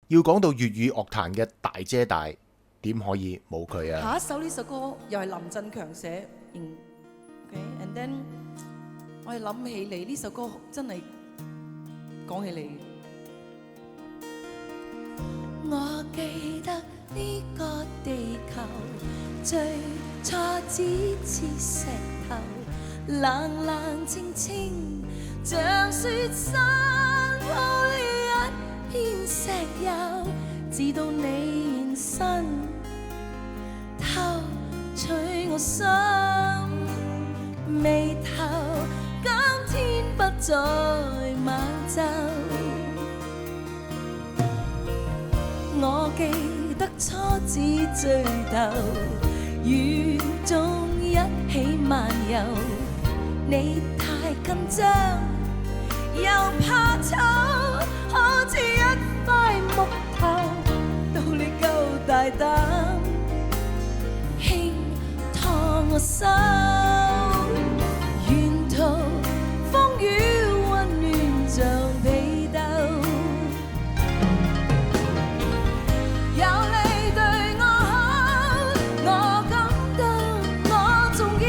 要講到粵語樂壇嘅大姐大，點可以冇佢啊？下一首呢首歌又係林振強寫，OK，and then 我係諗起你呢首歌真係講起你。我記得呢個地球最初只似石頭，冷冷清清，像雪山鋪了一片石油，直到你現身，偷取我心眉頭，今天不再猛皺。我記得初次聚頭，雨中一起漫遊，你太緊張又怕醜，好似一塊木頭，到你夠大膽輕拖我手，沿途風雨溫暖像被竇。有你對我好，我感到我重要，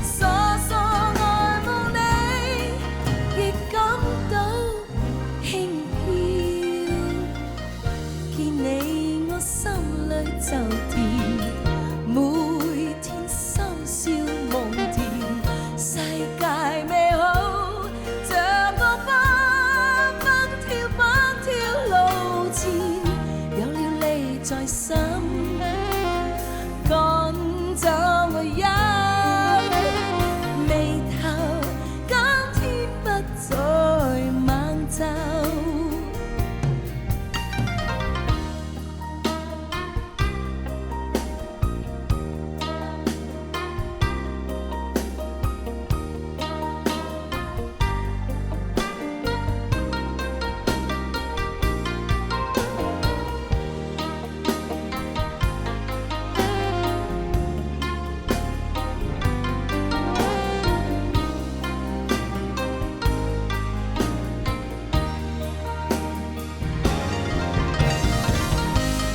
傻傻愛慕你，亦感到輕飄。見你我心裏就甜，每天深笑夢甜，世界美好像個蹦跳路前，有了你在心，趕走我憂眉頭，今天不再猛皺。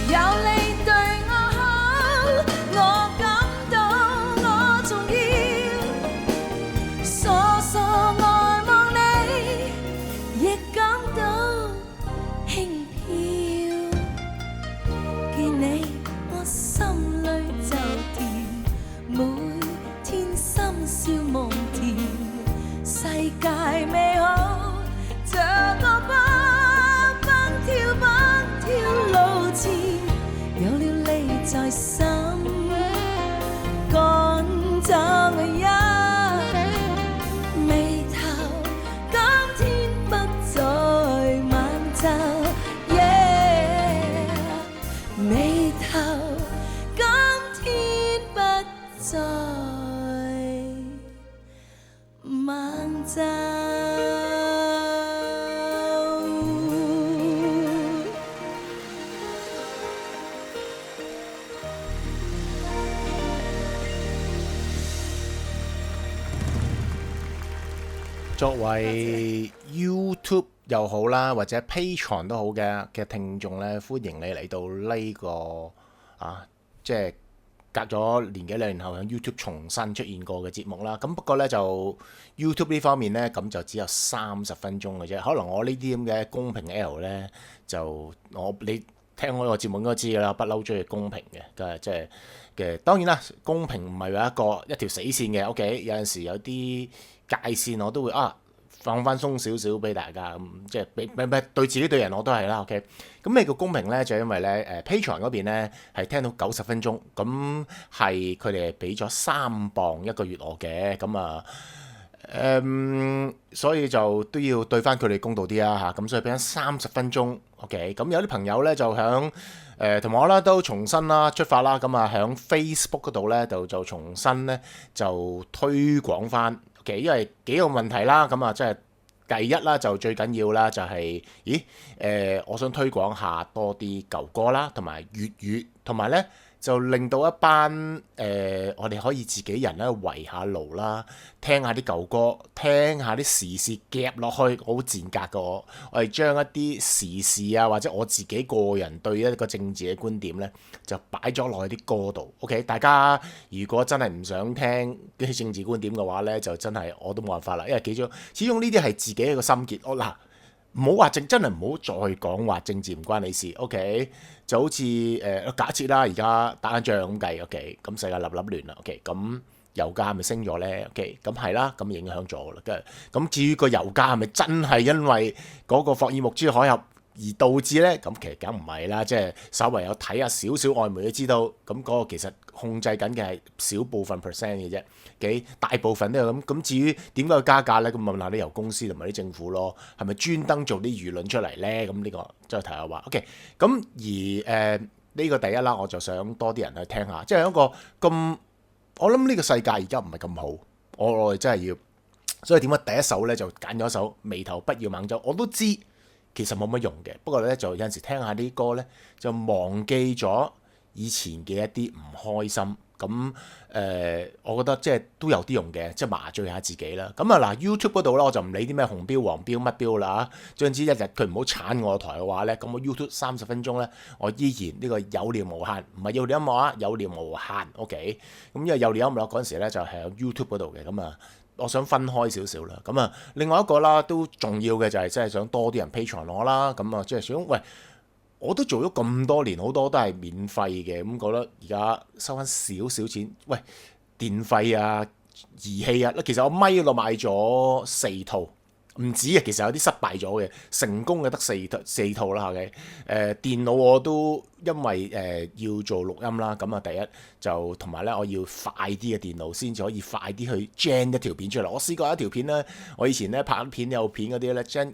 有你對我好，我感到我重要，傻傻愛慕你，亦感到輕飄。見你我心裏就甜，每天深笑夢甜，世界美好像個蹦跳路前，有了你在心，趕走我憂眉頭，今天不再猛皺，yeah，眉頭，今天不再猛皺。作為 YouTube 又好啦，或者 Patreon 都好嘅聽眾呢，歡迎你嚟到呢個即係隔咗年幾兩年後喺 YouTube 重新出現過嘅節目啦。咁不過呢，就 YouTube 呢方面呢，咁就只有30分鐘嘅啫。可能我呢啲咁嘅公平 L 呢，你聽我個節目應該知㗎啦，不嬲中意公平嘅，即係嘅。當然啦，公平唔係有一條死線嘅。OK， 有陣時有啲界線我都會放翻鬆少少俾大家咁，即係對自己對人我都係啦。OK， 咁咩叫公平呢？就因為咧Patreon 嗰邊咧係聽到90分鐘，咁係佢哋俾咗3磅一個月我嘅，咁所以就都要對翻佢哋公道啲啦嚇。咁所以俾咗30分鐘。OK， 咁有啲朋友咧就響同我啦都重新啦出發啦，咁響 Facebook 嗰度咧就重新咧就推廣翻。因為幾個問題啦，咁即係第一啦，就最緊要啦，就係我想推廣下多啲舊歌啦，同埋粵語，同埋咧就令到一班我哋可以自己人咧圍下爐啦，聽下啲舊歌，聽下啲時事夾落去，我好賤格㗎我係將一啲時事啊或者我自己個人對一個政治嘅觀點咧，就擺咗落去啲歌度。OK， 大家如果真係唔想聽啲政治觀點嘅話咧，就真係我都冇辦法啦，因為始終呢啲係自己一個心結。嗱，唔好話真係唔好再講話政治唔關你事。OK， 就好似假設啦，而家打緊仗咁計。OK， 咁世界立亂啦。OK， 咁油價係咪升咗咧 ？OK， 咁係啦，咁影響咗啦。咁至於個油價係咪真係因為嗰個霍爾木茲海峽而導致咧？咁其實梗唔係啦，即係稍微有睇下少少外媒都知道，咁嗰個其實控制緊嘅係少部分 percent 嘅啫。大部分都係咁。咁至於點解要加價咧？咁問下啲油公司同埋啲政府咯，係咪專登做啲輿論出嚟咧？咁呢個再提下話。OK， 咁而呢個第一啦，我就想多啲人去聽下，即係一個咁，我諗呢個世界而家唔係咁好，我哋真係要，所以點解第一首咧就揀咗首眉頭不要猛皺？我都知其實冇乜用嘅，不過咧就有陣時聽下啲歌咧，就忘記咗以前嘅一啲唔開心。咁我覺得即係都有啲用嘅，即係麻醉下自己啦。咁啊嗱 ，YouTube 嗰度咧我就唔理啲咩紅標、黃標、乜標啦嚇。總之一日佢唔好鏟我台嘅話咧，咁我 YouTube 30分鐘咧，我依然呢個有料無限，唔係有料音樂啊，有料無限。OK， 咁因為有料音樂嗰陣時咧就係喺 YouTube 嗰度嘅，咁啊，我想分開少少啦。咁啊，另外一個啦都重要嘅就係真係想多啲人 Patreon 我啦。咁啊，即係想喂。我都做咗咁多年，好多都係免費嘅，咁覺得而家收翻少少錢，喂，電費啊、儀器啊，其實我咪度買咗4套，唔止啊，其實有啲失敗咗嘅，成功嘅得四套啦。嘅電腦我都因為要做錄音啦，咁啊第一就同埋咧我要快啲嘅電腦先至可以快啲去 gen 一條片出嚟。我試過一條片咧，我以前咧拍片有片嗰啲咧 gen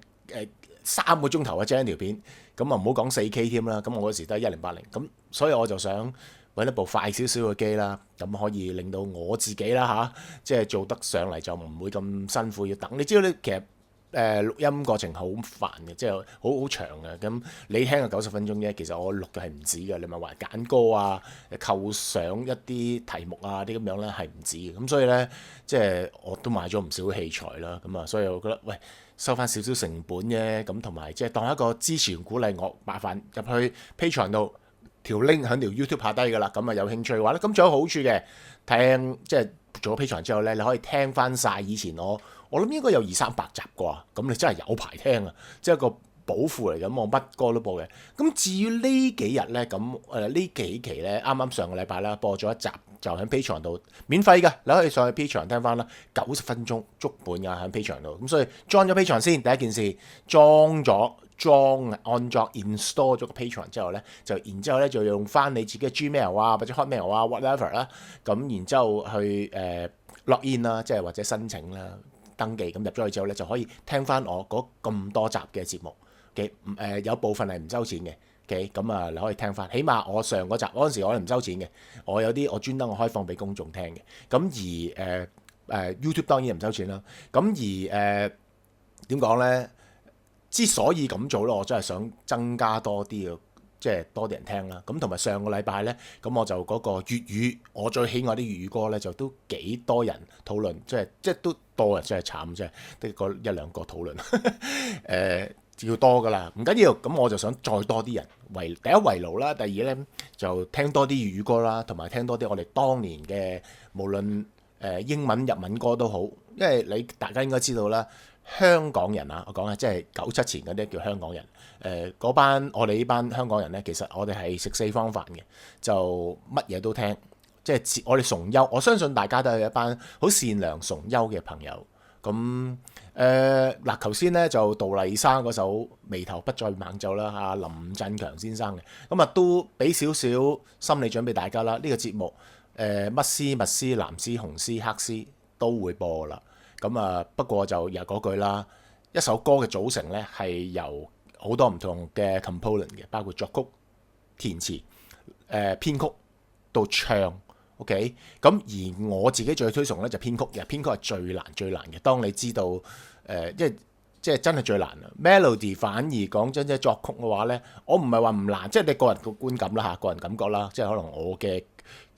3個鐘頭啊 gen 一條片。咁啊唔好講 4K 添啦，咁我嗰時都係1080，咁所以我就想揾一部快少少嘅機啦，咁可以令到我自己啦即係做得上嚟就唔會咁辛苦要等。你知道咧，其實錄音過程好煩嘅，即係好長嘅。咁你聽嘅90分鐘啫，其實我錄嘅係唔止嘅。你咪話揀歌啊、構想一啲題目啊啲咁樣咧係唔止嘅。咁所以咧，即係我都買咗唔少器材啦。咁啊，所以我覺得喂，收翻少少成本啫，咁同埋即係當一個支持鼓勵我，麻煩入去 Patreon 度條 link 喺條 YouTube 下低㗎啦。咁啊有興趣嘅話咧，咁仲有好處嘅，聽即係做咗 Patreon 之後咧，你可以聽翻晒以前我諗應該有200-300集啩，咁你真係有排聽啊！即係一個寶庫嚟咁，我乜歌都播嘅。咁至於呢幾日咧，咁呢幾期咧，啱啱上個禮拜啦，播咗一集，就喺 Patreon 度免費嘅，你可以上去 Patreon 聽翻啦，90分鐘足本㗎喺 Patreon 度。咁所以裝咗 Patreon 先，第一件事安裝 install 咗個 Patreon 之後咧，然之後咧就用翻你自己嘅 Gmail 啊或者 Hotmail 啊 whatever 啦，咁然之後去log in 啦，即係或者申請啦。登記咁入咗去之後咧，就可以聽翻我嗰咁多集嘅節目嘅。有部分係唔收錢嘅。咁啊，你可以聽翻。起碼我上嗰集嗰陣時，我係唔收錢嘅。我有啲我專登我開放俾公眾聽嘅。咁而YouTube 當然唔收錢啦。咁而點講咧？之所以咁做咧，我真係想增加多啲嘅。即係多啲人聽啦，咁同埋上個禮拜咧，咁我就嗰個粵語，我最喜愛啲粵語歌咧，就都幾多人討論，即係都多啊，真係慘，即係得個1-2個討論，要多噶啦，唔緊要，咁我就想再多啲人第一圍爐啦，第二咧就聽多啲粵語歌啦，同埋聽多啲我哋當年嘅無論英文日文歌都好，因為大家應該知道啦。香港人啊，我講嘅即係97前嗰啲叫香港人。嗰班我哋呢班香港人咧，其實我哋係食四方飯嘅，就乜嘢都聽，即係我哋崇優。我相信大家都係一班好善良崇優嘅朋友。咁嗱，頭先咧就杜麗珊嗰首《眉頭不再猛皺》啦，阿林振強先生嘅，咁啊都俾少少心理準備大家啦。呢個節目乜絲、密絲、藍絲、紅絲、黑絲都會播啦。咁啊，不過就又嗰句啦，一首歌嘅組成咧係由好多唔同嘅 component 嘅，包括作曲、填詞、編曲到唱 ，OK。咁而我自己最推崇咧就編曲嘅，編曲係最難嘅。當你知道因為即係真係最難啦。melody 反而講真，即係作曲嘅話咧，我唔係話唔難，即係你個人嘅觀感啦嚇，個人感覺啦，即係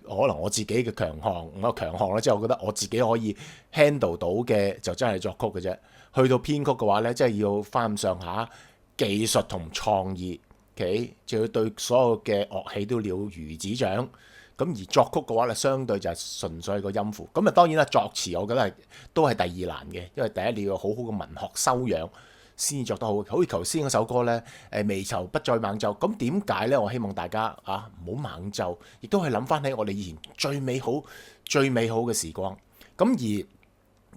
可能我自己嘅強項，我強項咧，即係我覺得我自己可以 handle 到嘅就真係作曲嘅啫。去到編曲嘅話咧，即係要翻咁上下技術同創意，OK，就要對所有嘅樂器都了如指掌。咁而作曲嘅話咧，相對就係純粹個音符。咁啊當然啦，作詞我覺得都係第二難嘅，因為第一你要好好嘅文學修養先至作得好。好似頭先嗰首歌咧，微愁不再猛奏。咁點解咧？我希望大家啊唔好猛奏，亦都係諗翻起我哋以前最美好嘅時光。咁而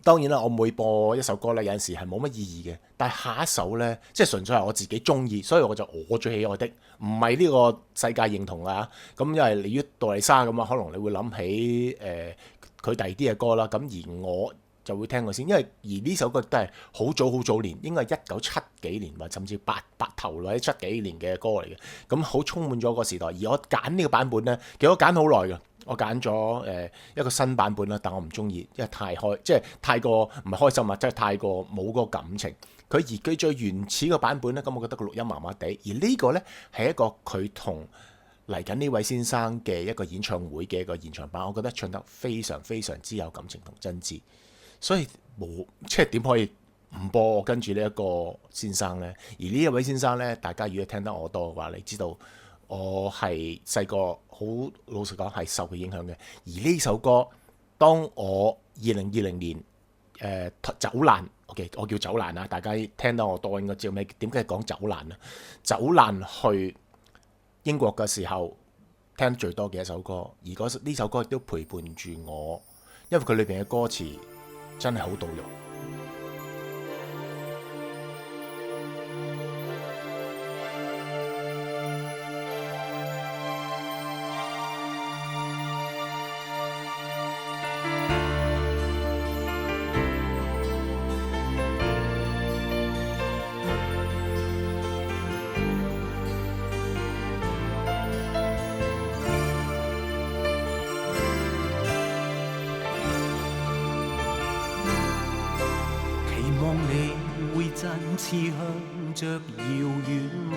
當然啦，我每播一首歌咧，有陣時係冇乜意義嘅。但係下一首咧，即係純粹係我自己中意，所以我最喜愛的，唔係呢個世界認同啊。咁因為你於杜麗莎咁啊，可能你會諗起佢第二啲嘅歌啦。咁而我就會聽佢先，因為而呢首歌都係好早年，應該係1970幾年或甚至八頭或者70幾年嘅歌嚟嘅。咁好充滿咗個時代。而我揀呢個版本咧，其實我揀好耐㗎。我揀咗一個新版本啦，但我唔中意，因為即係太過唔係開心啊，即係太過冇嗰個感情。而佢最原始嘅版本咧，咁我覺得個錄音麻麻地。而呢個咧係一個佢同嚟緊呢位先生嘅一個演唱會嘅一個現場版，我覺得唱得非常之有感情同真摯。所以即係點可以唔播我跟住呢一個先生呢？而呢一位先生呢，大家如果聽得我多嘅話，你知道我係細個好老實講係受佢影響嘅。而呢首歌，當我2020年走難，OK， 我叫走難啊！大家聽得我多應該知道咩？點解講走難啊？走難去英國嘅時候聽得最多嘅一首歌，而呢首歌亦都陪伴住我，因為佢裏邊嘅歌詞真係好到肉。振翅向着遙遠目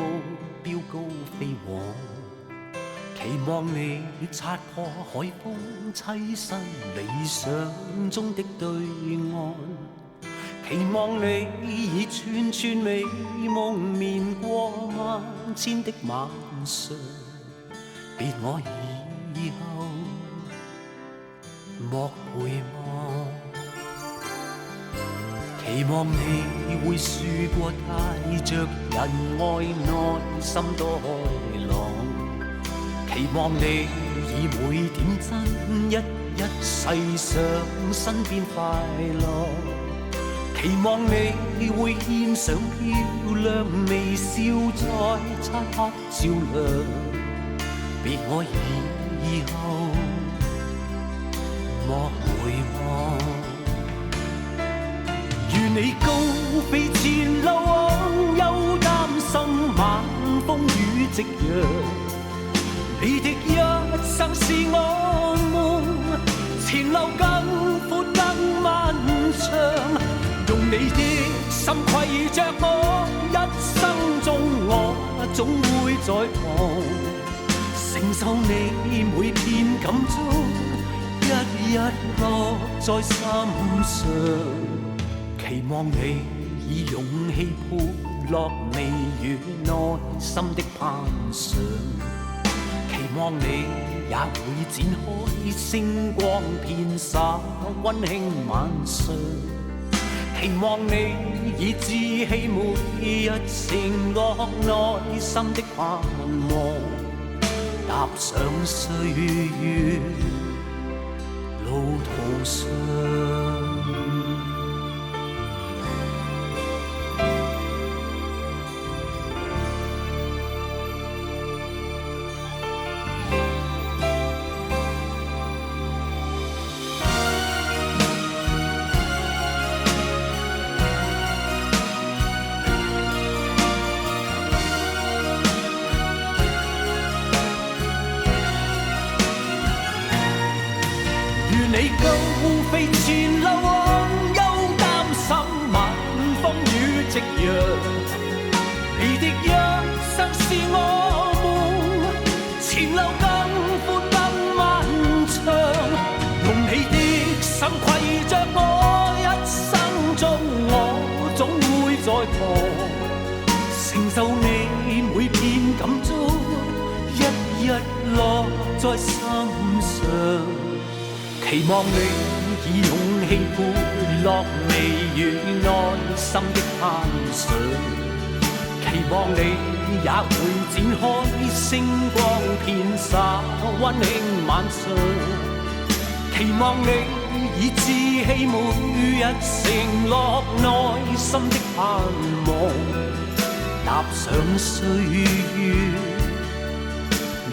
標高飛往，期望你擦破海風，棲身理想中的對岸，期望你以串串美夢眠過萬千的晚上，別我以後莫回望。期望你會輸過帶着人愛內心多開朗，期望你以每點真一世上身邊快樂，期望你會獻上漂亮微笑在漆黑照亮，別我以後莫回望。如你高飛前路往，又擔心晚風雨夕陽，你的一生是我夢，前路更闊更漫長，用你的心攜着我，一生中我總會在旁，承受你每片感觸，一一落在心上。期望你以勇氣潑落微雨內心的攀上，期望你也會展開星光遍灑溫馨晚上，期望你以志氣每日承諾內心的盼望，踏上歲月路途上。你高飛前路往，又擔心晚風雨夕樣。你的一生是我夢，前路更寬更漫長。用你的心攜着我一生中，我總會在旁，承受你每片感觸，一一落在心上。期望你以勇氣陪落微雨內心的攀上。期望你也會展開星光遍灑溫馨晚上。期望你以志氣每日承諾內心的盼望，踏上歲月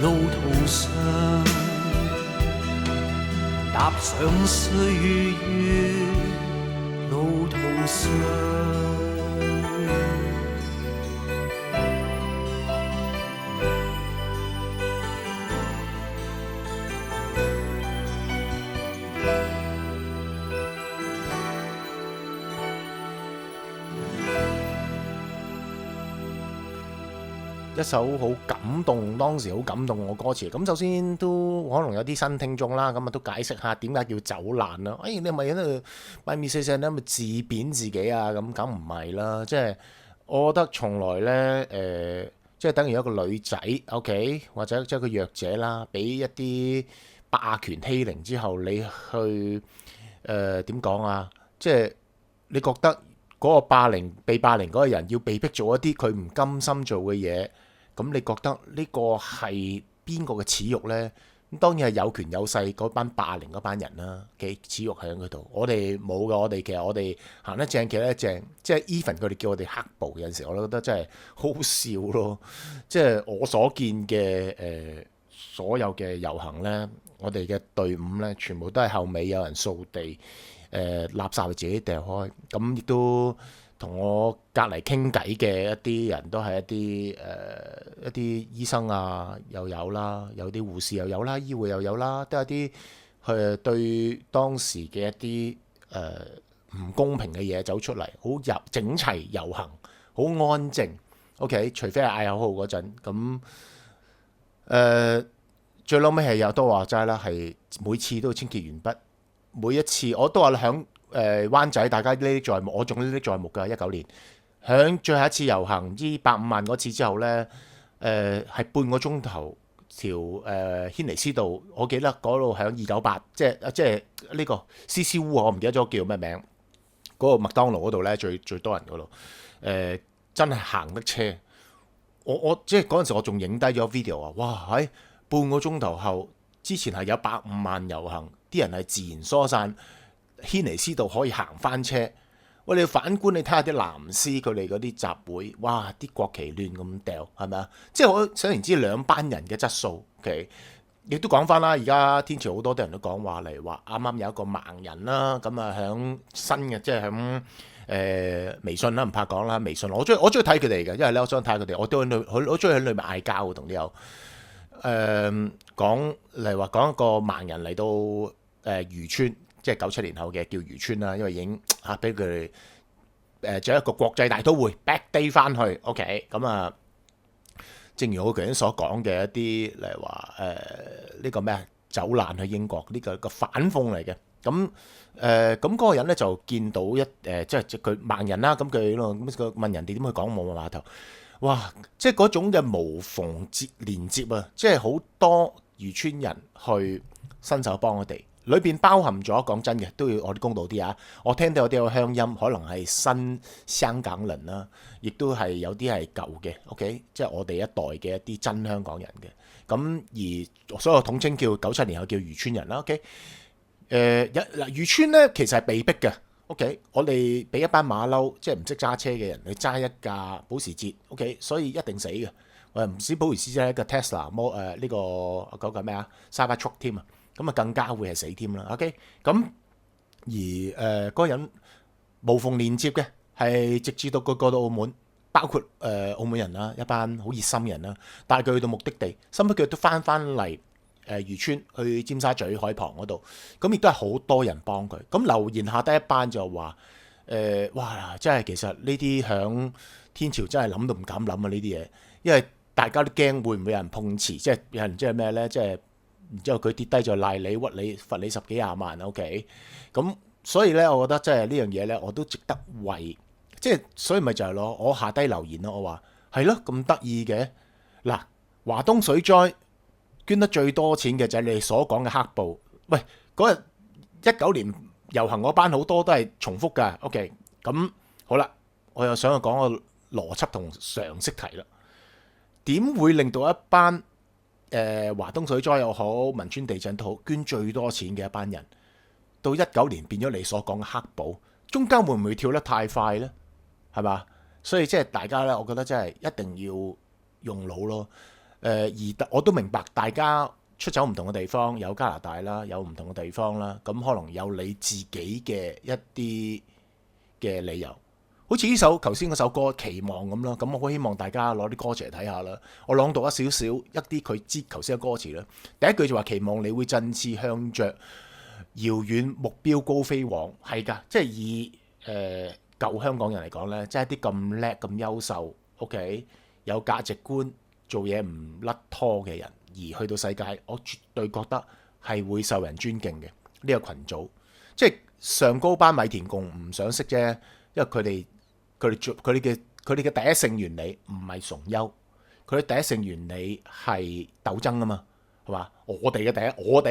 路途上，踏上歲月路途上。一首好感動，當時好感動我歌詞。咁首先都可能有啲新聽眾啦，咁啊都解釋下點解叫走難啦。你係咪喺度擺面四四咧，咪自貶自己啊？咁梗唔係啦，即係我覺得從來咧即係等於一個女仔 ，OK， 或者即係個弱者啦，俾一啲霸權欺凌之後，你去點講啊？即係你覺得嗰個被霸凌嗰個人要被逼做一啲佢唔甘心做嘅嘢。咁你覺得呢個係邊個嘅恥辱呢？咁當然係有權有勢嗰班霸凌嗰班人啦嘅恥辱喺嗰度。我哋冇㗎，其實我哋行得正企得正，即係 even 佢哋叫我哋黑暴，有陣時我都覺得真係好好笑咯。即係我所見嘅所有嘅遊行呢，我哋嘅隊伍呢，全部都係後尾有人掃地，垃圾係自己掉開，咁亦都。同我隔離傾偈嘅一啲人都係一啲醫生啊，又有啦，有啲護士又有啦，醫護又有啦，都係啲對當時嘅一啲唔公平嘅嘢走出嚟，好整齊遊行，好安靜。OK， 除非係嗌口號嗰陣，咁最嬲尾係有都話齋啦，係每次都清潔完畢，每一次我都話響。灣仔大家歷歷在目，我仲歷歷在目㗎。19年響最後一次遊行，唔知150萬嗰次之後呢，係半個鐘頭條軒尼詩道，我記得嗰度響298，即係呢個絲絲烏，我唔記得咗叫咩名。嗰個麥當勞嗰度呢，最多人嗰度，真係行得車。我即係嗰陣時我仲影低咗 video 啊！哇，喺半個鐘頭後，之前係有150萬遊行，啲人係自然疏散。軒尼詩道可以行翻車，喂！你反觀你睇下啲藍絲佢哋嗰啲集會，哇！啲國旗亂咁掉，係咪啊？即係我想然知兩班人嘅質素，OK？亦都講翻啦，而家天朝好多啲人都講話嚟話，啱啱有一個盲人啦，咁啊響新嘅即係響微信啦，唔怕講啦，微信我中意睇佢哋嘅，因為咧我想睇下佢哋，我中意喺裏面嗌交同啲友講嚟話講一個盲人嚟到漁村。即係97年後嘅叫漁村啦，因為已經俾佢哋做一個國際大都會 back day 翻去 ，OK 咁啊。正如我頭先所講嘅一啲例如話呢個咩走難去英國呢個反諷嚟嘅。咁嗰個人咧就見到即係佢盲人啦，咁佢問人哋點去講網絡碼頭，哇！即係嗰種嘅無縫連接啊，即係好多漁村人去伸手幫我哋。裏邊包含咗講真嘅，都要我哋公道啲啊！我聽到有啲有鄉音，可能係新香港人啦，亦都係有啲係舊嘅 ，OK， 即係我哋一代嘅一啲真香港人嘅。咁而所有統稱叫97年後叫漁村人啦 ，OK。漁村咧其實係被逼嘅 ，OK。我哋俾一班馬騮，即係唔識揸車嘅人去揸一架保時捷 ，OK， 所以一定死嘅。唔止保時捷係一個 Tesla 呢個嗰個咩啊 Cybertruck 添啊！咁啊更加會係死添啦 ，OK？ 咁而嗰個人無縫連接嘅，係直至到佢過到澳門，包括澳門人啦，一班好熱心人啦，帶佢去到目的地，甚至佢都翻嚟漁村去尖沙咀海旁嗰度，咁亦都係好多人幫佢。咁留言下低一班就話哇！真係其實呢啲響天朝真係諗都唔敢諗啊！呢啲嘢，因為大家都驚會唔會有人碰瓷，即係有人即係咩呢？即係然之後佢跌低就賴你屈你罰你10幾20萬 OK， 咁所以呢，我覺得即係呢樣嘢呢，我都值得為即係，所以咪就係咯，我下低留言咯，我話係咯，咁得意嘅嗱，華東水災捐得最多錢嘅就係你哋所講嘅黑暴。喂，嗰日19年遊行嗰班好多都係重複㗎。OK， 咁好啦，我又想去講個邏輯同常識題啦。點會令到一班華東水災又好，汶川地震都好，捐最多錢嘅一班人，到19年變咗你所講嘅黑暴，中間會唔會跳得太快呢？係嘛？所以即係大家咧，我覺得真係一定要用腦咯。而我都明白大家出走唔同嘅地方，有加拿大啦，有唔同嘅地方啦，咁可能有你自己嘅一啲嘅理由。好似呢首頭先嗰首歌《期望》咁咯，咁我好希望大家攞啲歌詞嚟睇下啦。我朗讀一啲佢知頭先嘅歌詞啦。第一句就話期望你會振翅向着遙遠目標高飛往，係㗎，即係以舊香港人嚟講呢，即係啲咁叻咁優秀 ，OK 有價值觀，做嘢唔甩拖嘅人，而去到世界，我絕對覺得係會受人尊敬嘅呢個群組。即係上高班米田共唔想識啫，因為佢哋嘅第一性原理唔係崇優，佢哋第一性原理係鬥爭啊嘛，係嘛？我第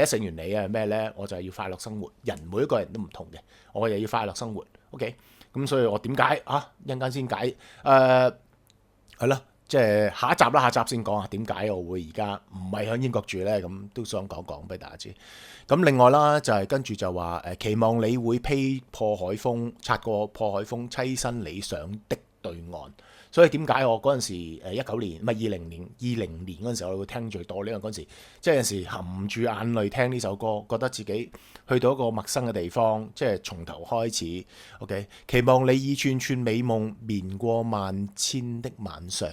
一性原理係咩呢？我就係要快樂生活。人每一個人都唔同嘅，我又要快樂生活。OK， 咁所以我點解一陣間先解係啦，即係下一集先講下點解我會而家唔係喺英國住呢？咁都想講俾大家知。咁另外啦，就係跟住就話期望你會擦過破海風，棲身理想的對岸。所以點解我嗰陣時19年唔係20年嗰陣時我會聽最多呢？因為嗰陣時即係有陣時含住眼淚聽呢首歌，覺得自己去到一個陌生嘅地方，即係從頭開始。OK， 期望你以串串美夢綿過萬千的晚上，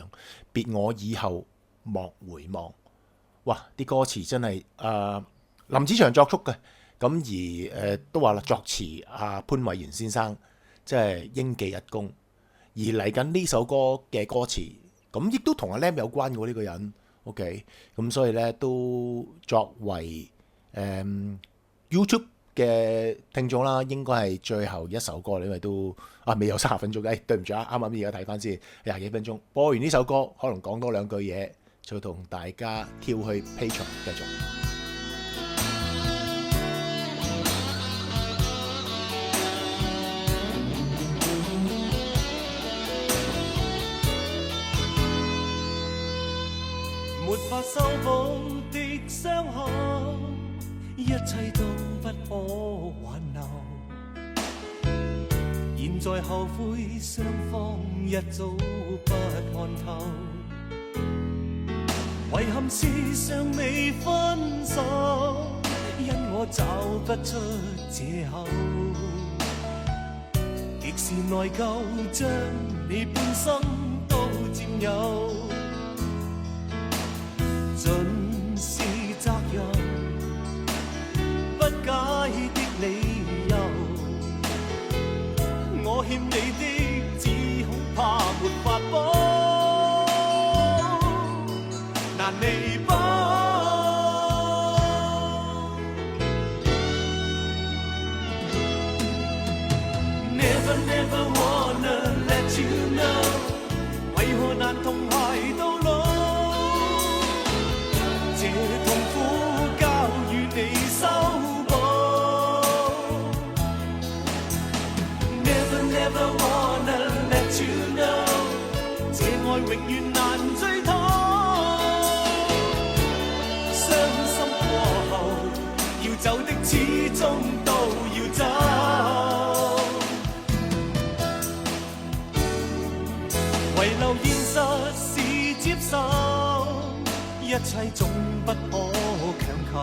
別我以後莫回望。哇！啲歌詞真係林子祥作曲嘅，咁而都話啦，作詞潘偉源先生即係應記一功。而嚟緊呢首歌嘅歌詞，咁亦都同阿 Lam 有關嘅呢個人 ，OK， 咁所以呢，都作為YouTube 嘅聽眾啦，應該係最後一首歌，因為都未有30分鐘嘅，對唔住啱啱而家睇翻先20幾分鐘，播完呢首歌，可能講多2句嘢，就同大家跳去 Patreon 繼續。沒法修補的傷口，一切都不可挽留。現在後悔雙方一早不看透，遺憾是尚未分手，因我找不出藉口。極是內疚，將你半生都佔有。盡是責任，不解的理由。我欠你的，只恐怕沒法補，難彌補。Never never wanna let you know， 為何難同偕到老？這痛苦交與你修補。Never never wanna let you know， 這愛永遠難追討。傷心過後，要走的始終都要走。遺留現實是接受，一切總不可強求，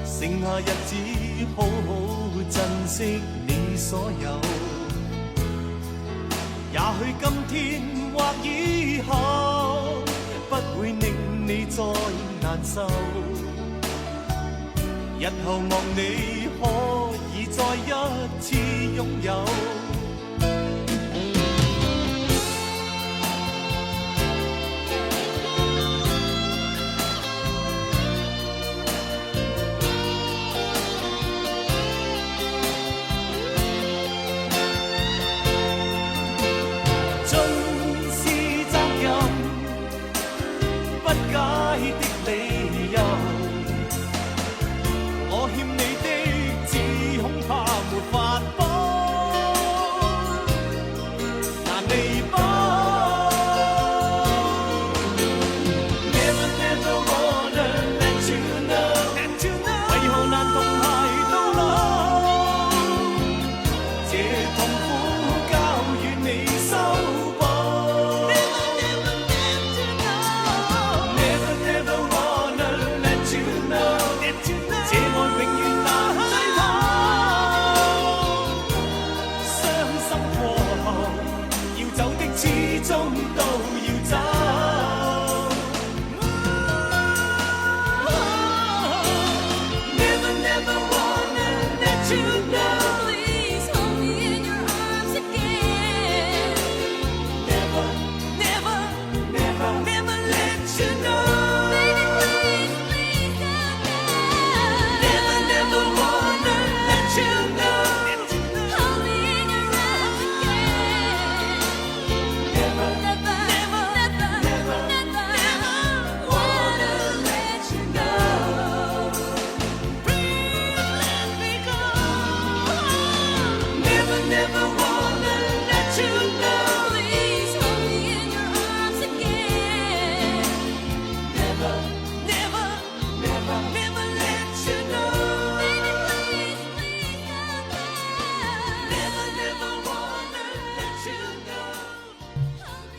剩下日子好好珍惜你所有。也許今天或以後，不會令你再難受。日後望你可以再一次擁有。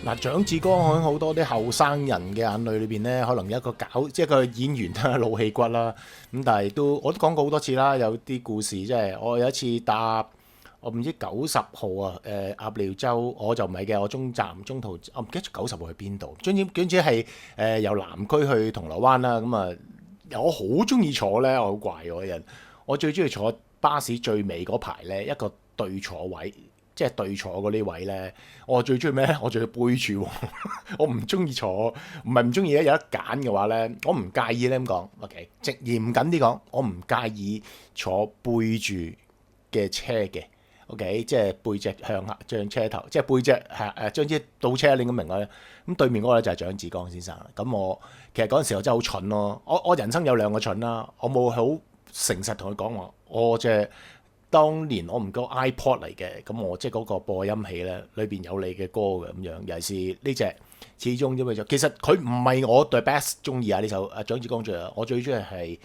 嗱，蔣志光喺好多啲後生人嘅眼淚裏邊咧，可能有一個即係個演員啦，老戲骨啦。咁但係我都講過好多次啦，有啲故事即係我有一次搭我唔知90號啊，鴨寮洲我就唔係嘅，我中途我唔記得90號去邊度。總之係由南區去銅鑼灣啦。咁啊，我好中意坐咧，我好怪我人，我最中意坐巴士最尾嗰排咧，一個對坐位。即係對坐嗰啲位咧，我最中意咩咧？我仲要背住，我唔中意坐，唔係唔中意咧。有得揀嘅話咧，我唔介意咧咁講。OK， 嚴謹啲講，我唔介意坐背住嘅車嘅。OK， 即係背脊向下，將車頭，即係背脊係將啲倒車，你咁明我咧？咁對面嗰個咧就係蔣志光先生。咁我其實嗰陣時我真係好蠢咯。我人生有兩個蠢啦，我冇好誠實同佢講話，我即係。當年我唔夠 iPod 嚟嘅，咁我即係嗰個播音器咧，裏邊有你嘅歌嘅咁樣，尤其是呢隻始終因為其實佢唔係我 the best 中意啊呢首蔣志光最啊，我最中意係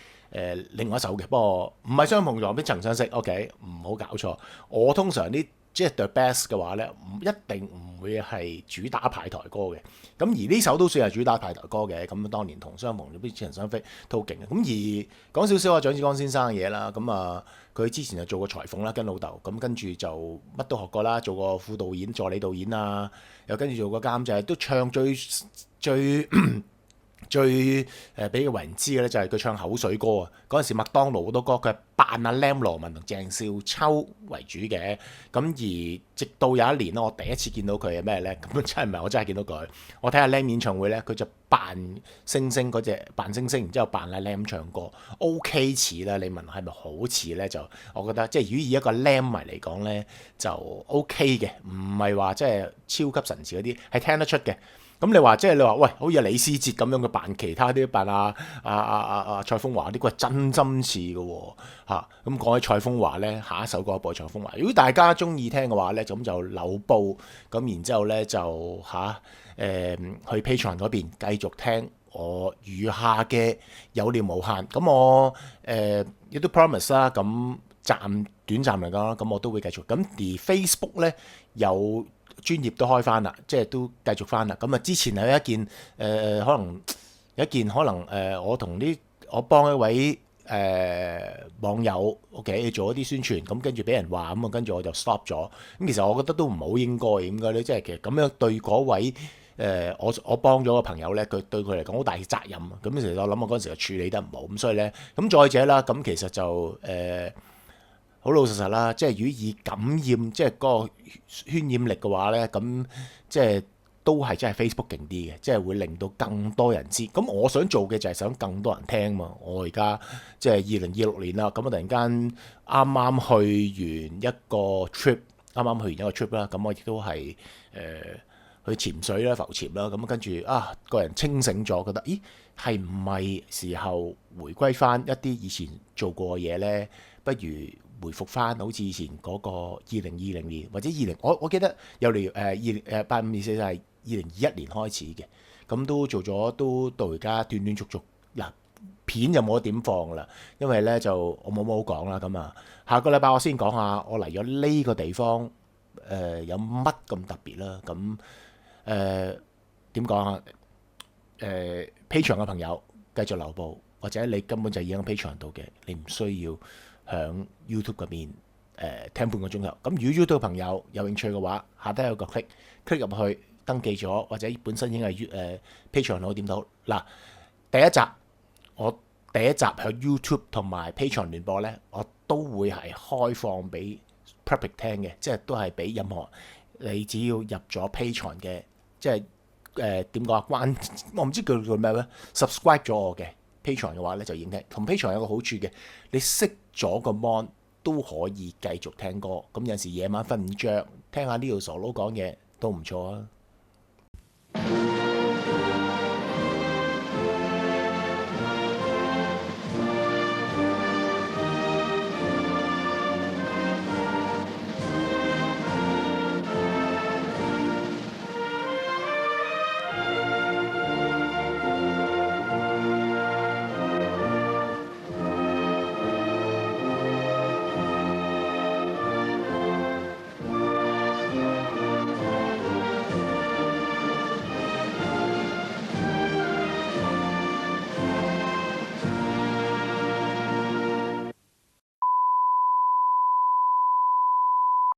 另外一首嘅，不過唔係相逢撞邊曾相識 ，OK， 唔好搞錯。我通常啲即係 the best 嘅話咧，一定唔會係主打派台歌嘅。咁而呢首都算係主打派台歌嘅，咁當年同相逢邊似曾相識都好勁嘅。咁而講少少啊蔣志光先生嘅嘢啦，咁啊佢之前就做過裁縫啦，跟老豆，咁跟住就乜都學過啦，做過副導演、助理導演啊，又跟住做過監製，都唱最俾佢為人知嘅咧，就係佢唱口水歌啊！嗰陣時麥當勞好多歌，佢係扮阿 Lam 羅文同鄭少秋為主嘅。咁而直到有一年咧，我第一次見到佢係咩咧？咁真係唔係我真係見到佢。我睇下 Lam 演唱會咧，佢就扮星星嗰隻扮星星，然之後扮阿 Lam 唱歌 ，OK 似啦。你問係咪好似咧？就我覺得即係如果以一個 Lam 迷嚟講咧，就 OK 嘅，唔係話即係超級神似嗰啲，係聽得出嘅。咁你話即係你話喂，好似李思捷咁樣嘅扮其他啲扮蔡楓華啲，佢係真似嘅喎嚇。咁講起蔡楓華咧，下一首歌播蔡楓華。如果大家中意聽嘅話咧，咁就扭報咁，然之後咧就去 Patreon 嗰邊繼續聽我餘下嘅有料無限。咁我亦都 promise 啦，咁短暫嚟講啦，咁我都會繼續。咁而 Facebook 咧有專頁都開翻啦，即係都繼續翻啦。咁啊，之前有一件可能我幫一位網友 OK 做一啲宣傳，咁跟住俾人話，咁啊跟住我就 stop 咗。咁其實我覺得都唔好應該咧，即係其實咁樣對嗰位我幫咗個朋友咧，佢對佢嚟講好大嘅責任。咁其實我諗我嗰陣時就處理得唔好，咁所以咧，咁再者啦，咁其實就好老實實啦，即係如果以感染即係嗰個渲染力嘅話咧，咁即係都係真係 Facebook 勁啲嘅，即係會令到更多人知。咁我想做嘅就係想更多人聽嘛。我而家即係2026年啦，咁我突然間啱啱去完一個 trip，啱啱去完一個 trip 啦，咁我亦都係去潛水啦、浮潛啦，咁跟住個人清醒咗，覺得咦係唔係時候回歸翻一啲以前做過嘅嘢咧？不如回復翻好似以前嗰個2020年或者我記得有嚟8524就係2021年開始嘅，咁都做咗都到而家斷斷續續嗱片就冇得點放啦，因為咧就我冇乜好講啦。咁啊，下個禮拜我先講下我嚟咗呢個地方有乜咁特別啦。咁點講啊？Patreon 嘅朋友繼續留步，或者你根本就已經喺 Patreon 度嘅，你唔需要響 YouTube 嗰邊聽半個鐘頭。咁如果 YouTube 嘅朋友有興趣嘅話，下低有個 click 入去登記咗，或者本身已經係Patreon 好點到嗱。第一集喺 YouTube 同埋 Patreon 聯播咧，我都會係開放俾 public 聽嘅，即係都係俾任何你只要入咗 Patreon 嘅，即係點講啊？我唔知叫咩咧 ，subscribe 咗我嘅 Patreon 嘅話咧就已經聽。同 Patreon 有個好處嘅，你熄咗個 mon 都可以繼續聽歌。咁有陣時夜晚瞓唔着，聽下呢條傻佬講嘢都唔錯啊！